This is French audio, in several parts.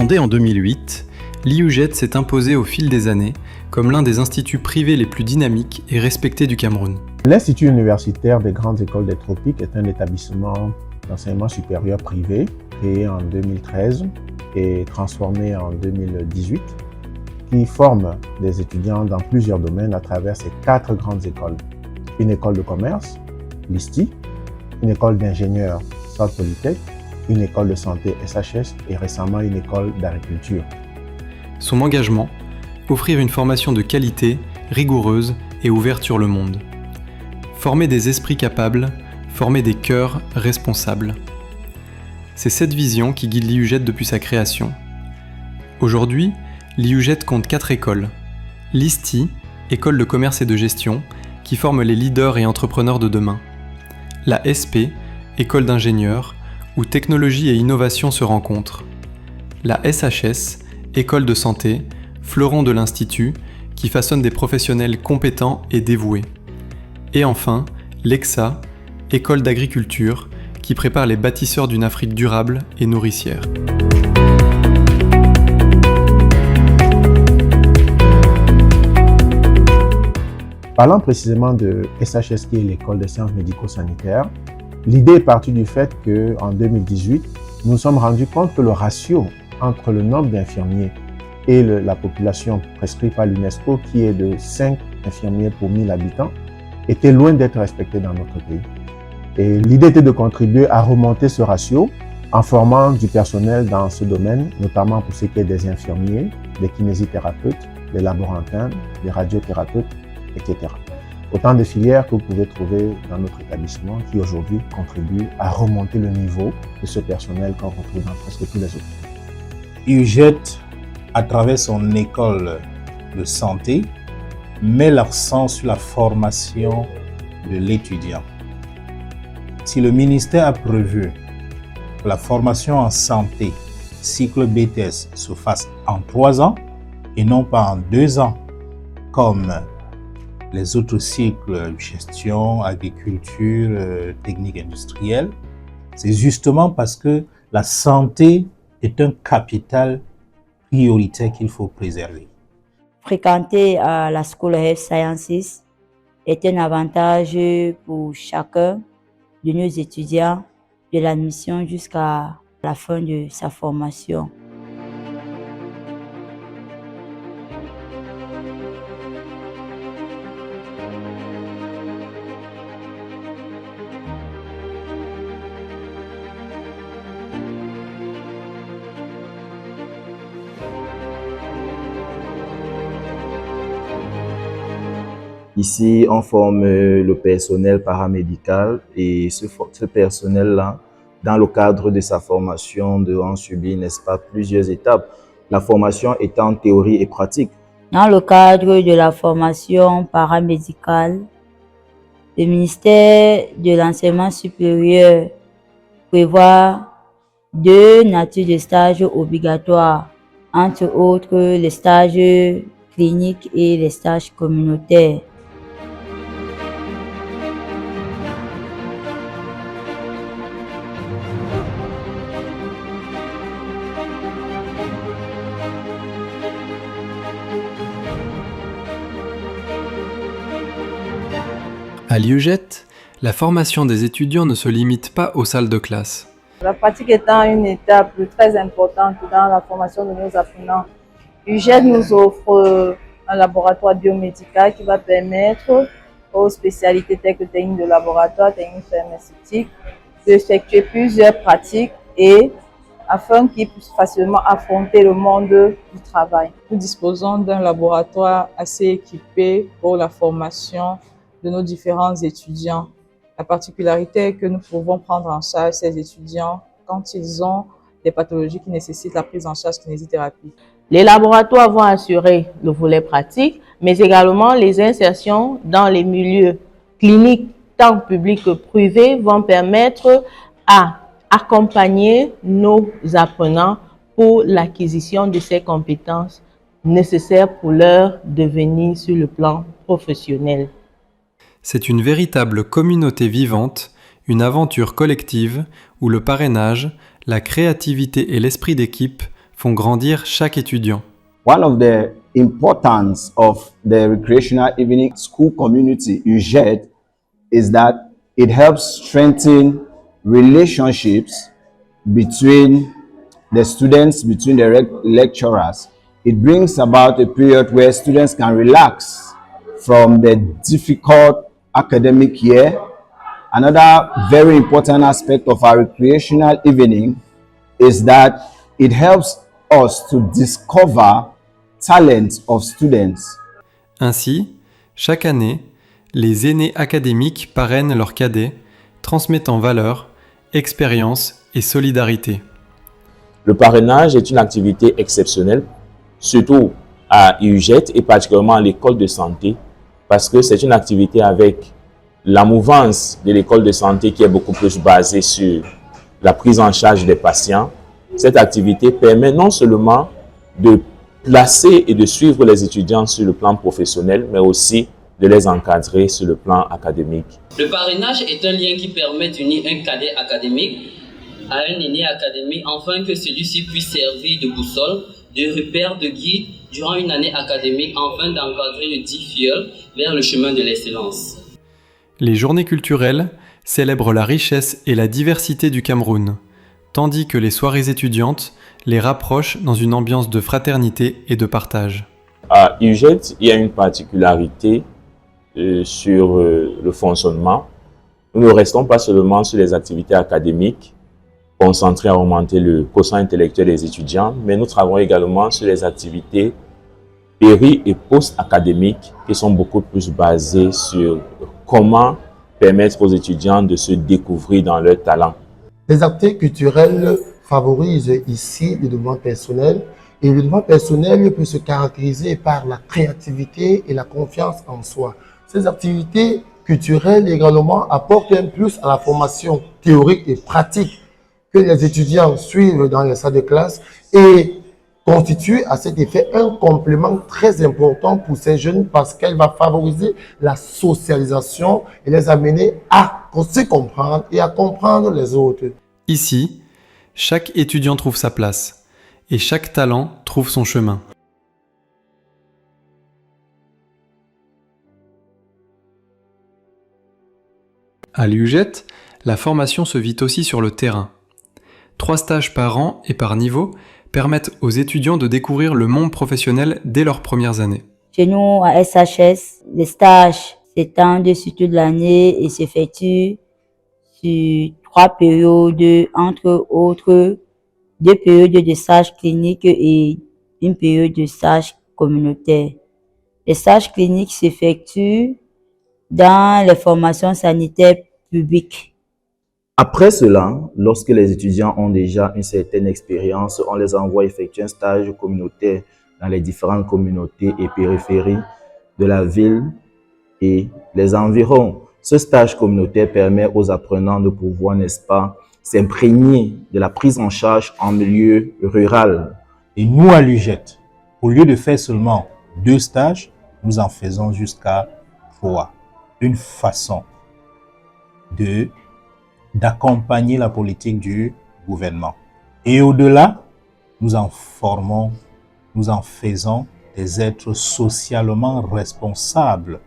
Fondé en 2008, l'IUJET s'est imposé au fil des années comme l'un des instituts privés les plus dynamiques et respectés du Cameroun. L'Institut universitaire des grandes écoles des tropiques est un établissement d'enseignement supérieur privé créé en 2013 et transformé en 2018 qui forme des étudiants dans plusieurs domaines à travers ces 4 grandes écoles. Une école de commerce, l'ISTI, une école d'ingénieurs, South Polytech, une école de santé, SHS, et récemment une école d'agriculture. Son engagement, offrir une formation de qualité, rigoureuse et ouverte sur le monde. Former des esprits capables, former des cœurs responsables. C'est cette vision qui guide l'IUJET depuis sa création. Aujourd'hui, l'IUJET compte 4 écoles. L'ISTI, école de commerce et de gestion, qui forme les leaders et entrepreneurs de demain. La SP, école d'ingénieurs, où technologie et innovation se rencontrent. La SHS, école de santé, fleuron de l'Institut, qui façonne des professionnels compétents et dévoués. Et enfin, l'EXA, école d'agriculture, qui prépare les bâtisseurs d'une Afrique durable et nourricière. Parlant précisément de SHS, qui est l'école des sciences médico-sanitaires, l'idée est partie du fait qu'en 2018, nous nous sommes rendus compte que le ratio entre le nombre d'infirmiers et la population prescrite par l'UNESCO, qui est de 5 infirmiers pour 1000 habitants, était loin d'être respecté dans notre pays. Et l'idée était de contribuer à remonter ce ratio en formant du personnel dans ce domaine, notamment pour ce qui est des infirmiers, des kinésithérapeutes, des laborantins, des radiothérapeutes, etc. Autant de filières que vous pouvez trouver dans notre établissement qui aujourd'hui contribuent à remonter le niveau de ce personnel qu'on retrouve dans presque tous les hôpitaux. IUJET, à travers son école de santé, met l'accent sur la formation de l'étudiant. Si le ministère a prévu que la formation en santé, cycle BTS, se fasse en 3 ans et non pas en 2 ans, comme les autres cycles gestion, agriculture, technique industrielle, c'est justement parce que la santé est un capital prioritaire qu'il faut préserver. Fréquenter la School of Health Sciences est un avantage pour chacun de nos étudiants de l'admission jusqu'à la fin de sa formation. Ici, on forme le personnel paramédical et ce personnel-là, dans le cadre de sa formation, devra subir, n'est-ce pas, plusieurs étapes. La formation étant théorie et pratique. Dans le cadre de la formation paramédicale, le ministère de l'Enseignement supérieur prévoit 2 natures de stages obligatoires, entre autres les stages cliniques et les stages communautaires. À l'IUJET, la formation des étudiants ne se limite pas aux salles de classe. La pratique étant une étape très importante dans la formation de nos apprenants, l'IUJET nous offre un laboratoire biomédical qui va permettre aux spécialités telles que technique de laboratoire, technique pharmaceutique, d'effectuer plusieurs pratiques et afin qu'ils puissent facilement affronter le monde du travail. Nous disposons d'un laboratoire assez équipé pour la formation de nos différents étudiants. La particularité est que nous pouvons prendre en charge ces étudiants quand ils ont des pathologies qui nécessitent la prise en charge kinésithérapie. Les laboratoires vont assurer le volet pratique, mais également les insertions dans les milieux cliniques, tant publics que privés, vont permettre à accompagner nos apprenants pour l'acquisition de ces compétences nécessaires pour leur devenir sur le plan professionnel. C'est une véritable communauté vivante, une aventure collective où le parrainage, la créativité et l'esprit d'équipe font grandir chaque étudiant. One of the importance of the recreational evening school community, UJED, is that it helps strengthen relationships between the students, between the lecturers. It brings about a period where students can relax from the difficult academic year. Another very important aspect of our recreational evening is that it helps us to discover talents of students. Ainsi, chaque année, les aînés académiques parrainent leurs cadets, transmettant valeurs, expérience et solidarité. Le parrainage est une activité exceptionnelle, surtout à UJED et particulièrement à l'école de santé, parce que c'est une activité avec la mouvance de l'école de santé qui est beaucoup plus basée sur la prise en charge des patients. Cette activité permet non seulement de placer et de suivre les étudiants sur le plan professionnel, mais aussi de les encadrer sur le plan académique. Le parrainage est un lien qui permet d'unir un cadet académique à un aîné académique afin que celui-ci puisse servir de boussole, de repère, de guide durant une année académique afin d'encadrer le dit filleul vers le chemin de l'excellence. Les journées culturelles célèbrent la richesse et la diversité du Cameroun, tandis que les soirées étudiantes les rapprochent dans une ambiance de fraternité et de partage. À UJED, il y a une particularité sur le fonctionnement. Nous ne restons pas seulement sur les activités académiques, concentrées à augmenter le quotient intellectuel des étudiants, mais nous travaillons également sur les activités péri- et post-académiques qui sont beaucoup plus basées sur comment permettre aux étudiants de se découvrir dans leurs talents. Les activités culturelles favorisent ici le développement personnel et le développement personnel peut se caractériser par la créativité et la confiance en soi. Ces activités culturelles également apportent un plus à la formation théorique et pratique que les étudiants suivent dans les salles de classe et constitue à cet effet un complément très important pour ces jeunes parce qu'elle va favoriser la socialisation et les amener à se comprendre et à comprendre les autres. Ici, chaque étudiant trouve sa place et chaque talent trouve son chemin. À l'UJED, la formation se vit aussi sur le terrain. 3 stages par an et par niveau permettent aux étudiants de découvrir le monde professionnel dès leurs premières années. Chez nous, à SHS, les stages s'étendent sur toute l'année et s'effectuent sur 3 périodes, entre autres 2 périodes de stages cliniques et une période de stage communautaire. Les stages cliniques s'effectuent dans les formations sanitaires publiques. Après cela, lorsque les étudiants ont déjà une certaine expérience, on les envoie effectuer un stage communautaire dans les différentes communautés et périphéries de la ville et les environs. Ce stage communautaire permet aux apprenants de pouvoir, n'est-ce pas, s'imprégner de la prise en charge en milieu rural. Et nous, à l'UJED, au lieu de faire seulement 2 stages, nous en faisons jusqu'à 3. Une façon d'accompagner la politique du gouvernement. Et au-delà, nous en formons, nous en faisons des êtres socialement responsables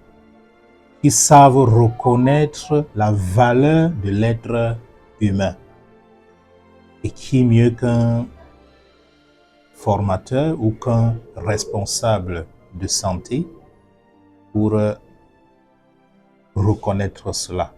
qui savent reconnaître la valeur de l'être humain. Et qui mieux qu'un formateur ou qu'un responsable de santé pour reconnaître cela.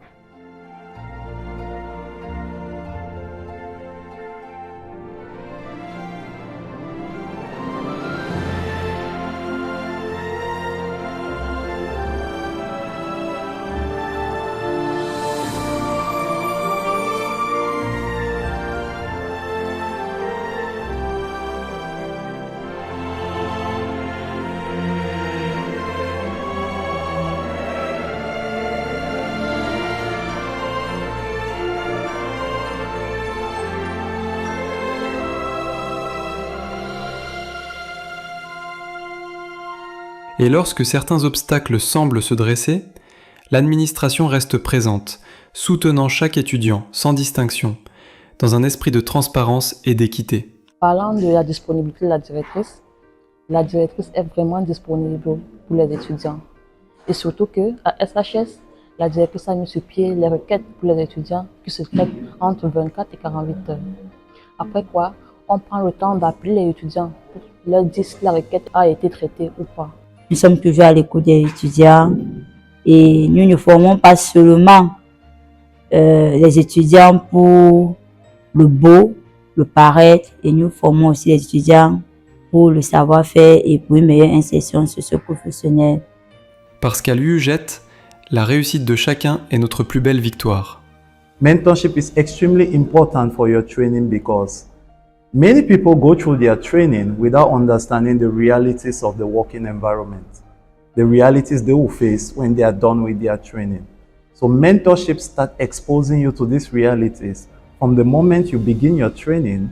Et lorsque certains obstacles semblent se dresser, l'administration reste présente, soutenant chaque étudiant, sans distinction, dans un esprit de transparence et d'équité. Parlant de la disponibilité de la directrice est vraiment disponible pour les étudiants. Et surtout qu'à SHS, la directrice a mis sur pied les requêtes pour les étudiants qui se traitent entre 24 et 48 heures. Après quoi, on prend le temps d'appeler les étudiants pour leur dire si la requête a été traitée ou pas. Nous sommes toujours à l'écoute des étudiants et nous ne formons pas seulement les étudiants pour le beau, le paraître, et nous formons aussi les étudiants pour le savoir-faire et pour une meilleure insertion socio-professionnelle. Parce qu'à l'UJET, la réussite de chacun est notre plus belle victoire. Mentorship is extremely important for your training because many people go through their training without understanding the realities of the working environment, the realities they will face when they are done with their training. So mentorship starts exposing you to these realities from the moment you begin your training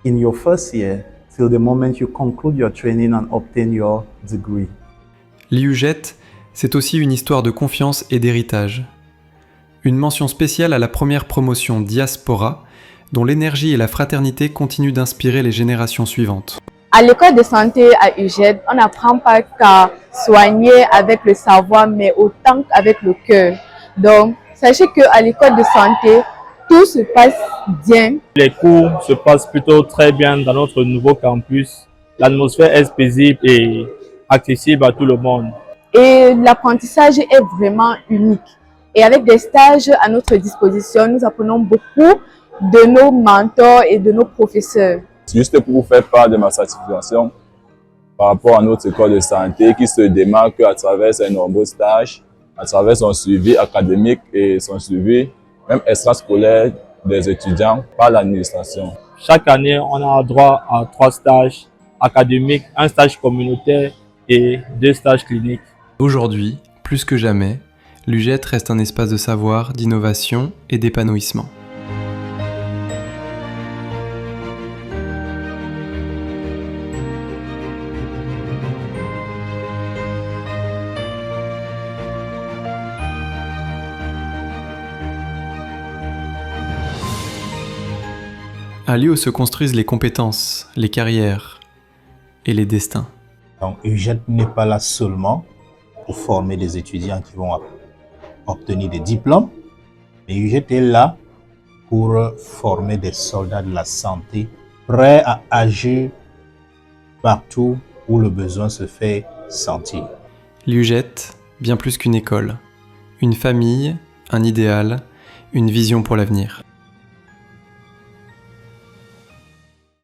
in your first year till the moment you conclude your training and obtain your degree. L'UJET, c'est aussi une histoire de confiance et d'héritage. Une mention spéciale à la première promotion Diaspora, dont l'énergie et la fraternité continuent d'inspirer les générations suivantes. À l'école de santé à UJET, on n'apprend pas qu'à soigner avec le savoir, mais autant qu'avec le cœur. Donc, sachez qu'à l'école de santé, tout se passe bien. Les cours se passent plutôt très bien dans notre nouveau campus. L'atmosphère est paisible et accessible à tout le monde. Et l'apprentissage est vraiment unique. Et avec des stages à notre disposition, nous apprenons beaucoup de nos mentors et de nos professeurs. Juste pour vous faire part de ma satisfaction par rapport à notre école de santé qui se démarque à travers ses nombreux stages, à travers son suivi académique et son suivi même extrascolaire des étudiants par l'administration. Chaque année, on a droit à 3 stages académiques, un stage communautaire et 2 stages cliniques. Aujourd'hui, plus que jamais, l'UJET reste un espace de savoir, d'innovation et d'épanouissement. Un lieu où se construisent les compétences, les carrières et les destins. Donc, UJET n'est pas là seulement pour former des étudiants qui vont obtenir des diplômes, mais UJET est là pour former des soldats de la santé prêts à agir partout où le besoin se fait sentir. L'UJET, bien plus qu'une école, une famille, un idéal, une vision pour l'avenir.